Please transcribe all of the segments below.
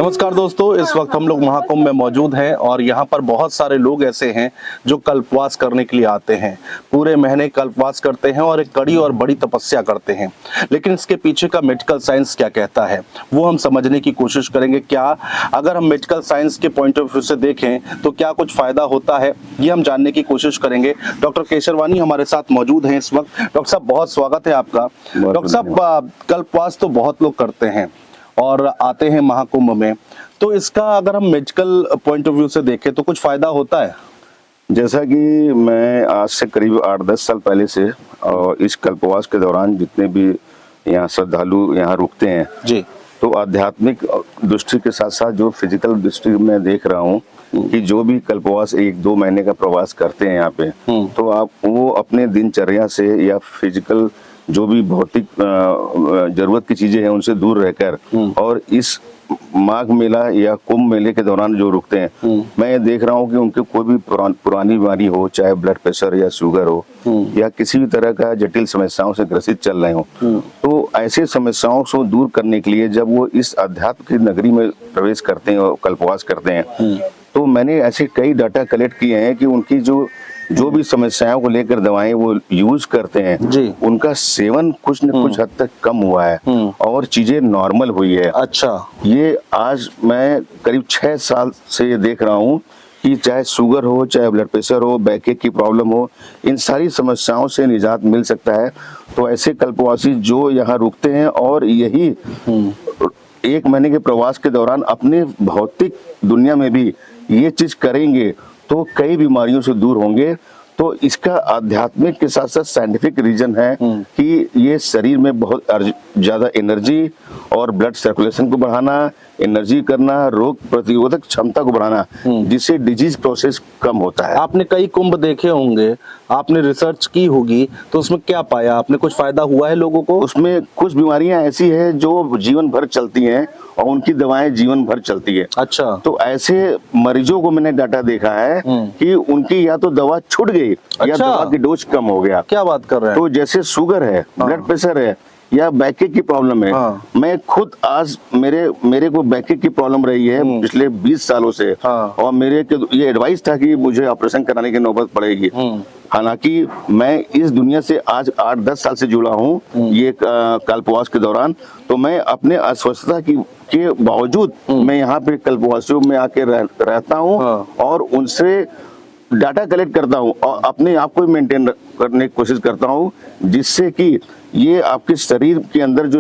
नमस्कार दोस्तों, इस वक्त हम लोग महाकुंभ में मौजूद हैं और यहाँ पर बहुत सारे लोग ऐसे हैं जो कल्पवास करने के लिए आते हैं। पूरे महीने कल्पवास करते हैं और एक कड़ी और बड़ी तपस्या करते हैं। लेकिन इसके पीछे का मेडिकल साइंस क्या कहता है वो हम समझने की कोशिश करेंगे। क्या अगर हम मेडिकल साइंस के पॉइंट ऑफ व्यू से देखें तो क्या कुछ फायदा होता है, ये हम जानने की कोशिश करेंगे। डॉक्टर केशरवानी हमारे साथ मौजूद हैं इस वक्त। डॉक्टर साहब, बहुत स्वागत है आपका। डॉक्टर साहब, कल्पवास तो बहुत लोग करते हैं और आते हैं महाकुंभ में, तो इसका अगर हम मेडिकल पॉइंट ऑफ व्यू से देखें तो कुछ फायदा होता है? जैसा कि मैं आज से करीब 8-10 साल पहले से और इस कल्पवास के दौरान जितने भी यहाँ श्रद्धालु यहाँ रुकते हैं जी, तो आध्यात्मिक दृष्टि के साथ साथ जो फिजिकल दृष्टि में देख रहा हूँ कि जो भी कल्पवास 1-2 महीने का प्रवास करते हैं यहाँ पे, तो आप वो अपने दिनचर्या से या फिजिकल जो भी भौतिक जरूरत की चीजें हैं उनसे दूर रहकर और इस माघ मेला या कुंभ मेले के दौरान जो रुकते हैं, मैं ये देख रहा हूँ कि उनके कोई भी पुरानी बीमारी हो, चाहे ब्लड प्रेशर या शुगर हो या किसी भी तरह का जटिल समस्याओं से ग्रसित चल रहे हो, तो ऐसे समस्याओं को दूर करने के लिए जब वो इस अध्यात्म की नगरी में प्रवेश करते हैं और कल्पवास करते हैं, तो मैंने ऐसे कई डाटा कलेक्ट किए हैं कि उनकी जो भी समस्याओं को लेकर दवाएं वो यूज करते हैं जी, उनका सेवन कुछ न कुछ हद तक कम हुआ है और चीजें नॉर्मल हुई है। अच्छा, ये आज मैं करीब 6 साल से ये देख रहा हूँ कि चाहे शुगर हो, चाहे ब्लड प्रेशर हो, बैकएक की प्रॉब्लम हो, इन सारी समस्याओं से निजात मिल सकता है। तो ऐसे कल्पवासी जो यहाँ रुकते हैं और यही 1 महीने के प्रवास के दौरान अपने भौतिक दुनिया में भी ये चीज करेंगे तो कई बीमारियों से दूर होंगे। तो इसका आध्यात्मिक के साथ साथ साइंटिफिक रीजन है कि ये शरीर में बहुत ज्यादा एनर्जी और ब्लड सर्कुलेशन को बढ़ाना, एनर्जी करना, रोग प्रतिरोधक क्षमता को बढ़ाना, जिससे डिजीज प्रोसेस कम होता है। आपने कई कुंभ देखे होंगे, आपने रिसर्च की होगी, तो उसमें क्या पाया आपने? कुछ फायदा हुआ है लोगों को? उसमें कुछ बीमारियां ऐसी है जो जीवन भर चलती हैं और उनकी दवाएं जीवन भर चलती है। अच्छा, तो ऐसे मरीजों को मैंने डाटा देखा है कि उनकी या तो दवा छूट गई या दवा की डोज कम हो गया। क्या बात कर रहे हैं? तो जैसे शुगर है, ब्लड प्रेशर है या बैकएक की प्रॉब्लम है, मैं खुद आज मेरे को बैकएक की प्रॉब्लम रही है पिछले 20 सालों से, और मेरे के ये एडवाइस था कि मुझे ऑपरेशन कराने की नौबत पड़ेगी। हालांकि मैं इस दुनिया से आज 8-10 साल से जुड़ा हूँ ये कल्पवास के दौरान, तो मैं अपने अस्वस्थता के बावजूद मैं यहाँ पे कल्पवासियों में आके रहता हूँ और उनसे डाटा कलेक्ट करता हूँ और अपने आप को मेंटेन करने की कोशिश करता हूँ, जिससे कि ये आपके शरीर के अंदर जो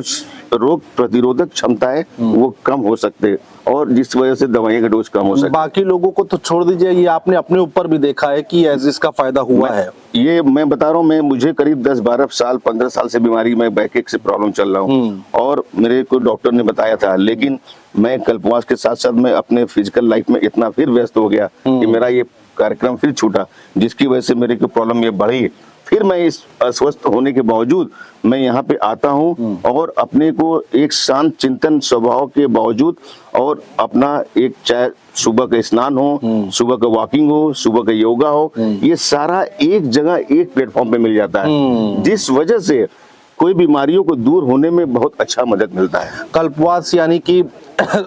रोग प्रतिरोधक क्षमता है वो कम हो सकते और जिस वजह से दवाइयों का डोज कम हो सकता है। बाकी लोगों को तो छोड़ दीजिए, ये आपने अपने ऊपर भी देखा है कि इसका फायदा हुआ है? ये मैं बता रहा हूँ, मुझे करीब 10-12 साल 15 साल से बीमारी में बैकएक से प्रॉब्लम चल रहा हूँ और मेरे को डॉक्टर ने बताया था, लेकिन मैं कल्पवास के साथ साथ मैं अपने फिजिकल लाइफ में इतना फिर व्यस्त हो गया कि मेरा ये कार्यक्रम फिर छूटा, जिसकी वजह से मेरे को प्रॉब्लम ये बढ़ी। फिर मैं इस अस्वस्थ होने के बावजूद मैं यहाँ पे आता हूँ और अपने को एक शांत चिंतन स्वभाव के बावजूद और अपना एक चाहे सुबह का स्नान हो, सुबह का वॉकिंग हो, सुबह का योगा हो, ये सारा एक जगह एक प्लेटफॉर्म पे मिल जाता है, जिस वजह से कोई बीमारियों को दूर होने में बहुत अच्छा मदद मिलता है। कल्पवास यानी कि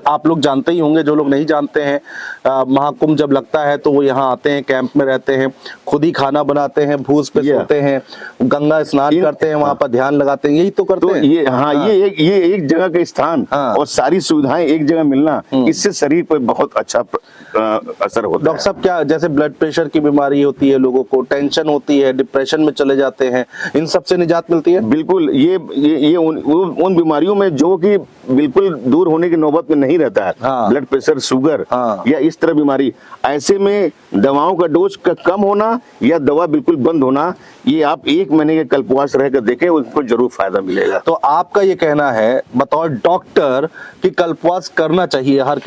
आप लोग जानते ही होंगे, जो लोग नहीं जानते हैं, महाकुंभ जब लगता है तो वो यहाँ आते हैं, कैंप में रहते हैं, खुद ही खाना बनाते हैं, भूस पे सोते हैं, गंगा स्नान करते हैं, वहाँ पर ध्यान लगाते हैं, यही तो करते हैं। ये एक जगह का स्थान और सारी सुविधाएं एक जगह मिलना, इससे शरीर पर बहुत अच्छा असर होता है। डॉक्टर साहब, क्या जैसे ब्लड प्रेशर की बीमारी होती है, लोगों को टेंशन होती है, डिप्रेशन में चले जाते हैं, इन सब से निजात मिलती है? बिल्कुल, ये उन बीमारियों में जो कि बिल्कुल दूर होने की नौबत में नहीं रहता है, ब्लड प्रेशर, शुगर या इस तरह बीमारी, ऐसे में दवाओं का डोज का कम होना या दवा बिल्कुल बंद होना, ये आप 1 महीने के कल्पवास रहकर देखें, उसको जरूर फायदा मिलेगा। तो आपका ये कहना है बतौर डॉक्टर कि कल्पवास करना चाहिए हर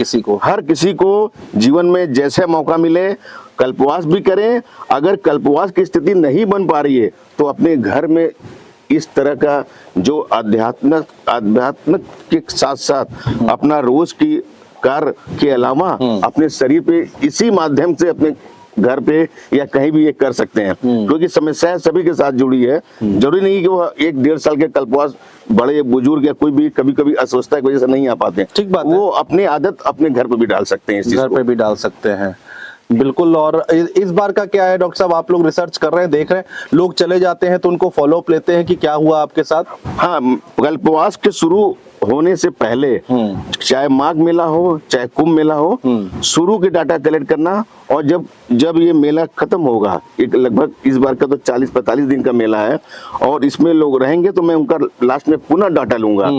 किसी को जीवन में जैसे मौका मिले कल्पवास भी करें। अगर कल्पवास की स्थिति नहीं बन पा रही है तो अपने घर में इस तरह का जो आध्यात्मिक के साथ साथ अपना रोज की कार्य के अलावा अपने शरीर पे इसी माध्यम से अपने घर पे या कहीं भी ये कर सकते हैं, क्योंकि समस्या सभी के साथ जुड़ी है। जरूरी नहीं कि वो 1-1.5 साल के कल्पवास बड़े बुजुर्ग या कोई भी कभी अस्वस्थता की वजह से नहीं आ पाते। ठीक बात है। वो अपनी आदत अपने घर पे भी डाल सकते हैं, इस चीज घर को। पे भी डाल सकते हैं, बिल्कुल। और इस बार का क्या है डॉक्टर साहब, आप लोग रिसर्च कर रहे हैं, देख रहे हैं, लोग चले जाते हैं तो उनको फॉलो अप लेते हैं कि क्या हुआ आपके साथ? हाँ, कल्पवास के शुरू होने से पहले, चाहे माघ मेला हो चाहे कुंभ मेला हो, शुरू के डाटा कलेक्ट करना, और जब ये मेला खत्म होगा, एक लगभग इस बार का तो 40-45 दिन का मेला है, और इसमें लोग रहेंगे तो मैं उनका लास्ट में पुनः डाटा लूंगा,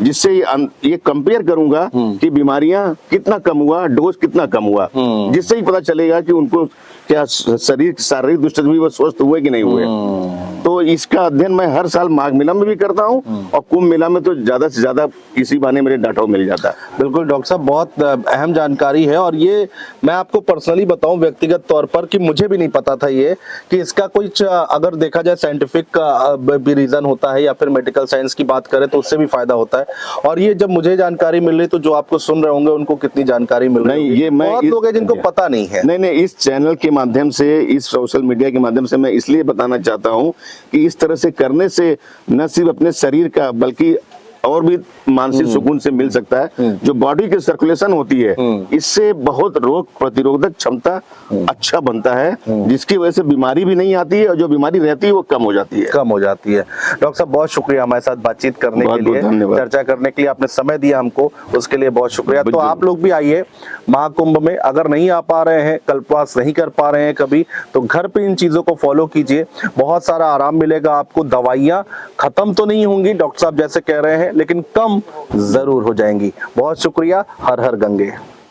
जिससे ये कंपेयर करूंगा कि बीमारियां कितना कम हुआ, डोज कितना कम हुआ, जिससे ही पता चलेगा कि उनको क्या शारीरिक दृष्टि से भी वो स्वस्थ हुए कि नहीं हुए। तो इसका अध्ययन मैं हर साल माघ मेला में भी करता हूँ, और कुंभ मेला में तो ज्यादा से ज्यादा इसी बहाने मेरे डाटा मिल जाता है। बिल्कुल डॉक्टर साहब, बहुत अहम जानकारी है, और ये मैं आपको पर्सनली बताऊं व्यक्तिगत तौर पर कि मुझे भी नहीं पता था ये कि इसका कुछ अगर देखा जाए साइंटिफिक भी रीजन होता है या फिर मेडिकल साइंस की बात करें तो उससे भी फायदा होता है। और ये जब मुझे जानकारी मिल रही तो जो आपको सुन रहे होंगे उनको कितनी जानकारी मिल रही है। बहुत लोग हैं जिनको पता नहीं है। नहीं, इस चैनल के माध्यम से, इस सोशल मीडिया के माध्यम से मैं इसलिए बताना चाहता हूँ कि इस तरह से करने से न सिर्फ अपने शरीर का बल्कि और भी मानसिक सुकून से मिल सकता है। जो बॉडी की सर्कुलेशन होती है, इससे बहुत रोग प्रतिरोधक क्षमता अच्छा बनता है, जिसकी वजह से बीमारी भी नहीं आती है, और जो बीमारी रहती है वो कम हो जाती है। डॉक्टर साहब बहुत शुक्रिया हमारे साथ बातचीत करने के लिए, चर्चा करने के लिए आपने समय दिया हमको, उसके लिए बहुत शुक्रिया। तो आप लोग भी आइए महाकुंभ में, अगर नहीं आ पा रहे हैं, कल्पवास नहीं कर पा रहे हैं कभी, तो घर पे इन चीजों को फॉलो कीजिए, बहुत सारा आराम मिलेगा आपको। दवाइयां खत्म तो नहीं होंगी डॉक्टर साहब जैसे कह रहे हैं, लेकिन कम जरूर हो जाएंगी। बहुत शुक्रिया। हर हर गंगे।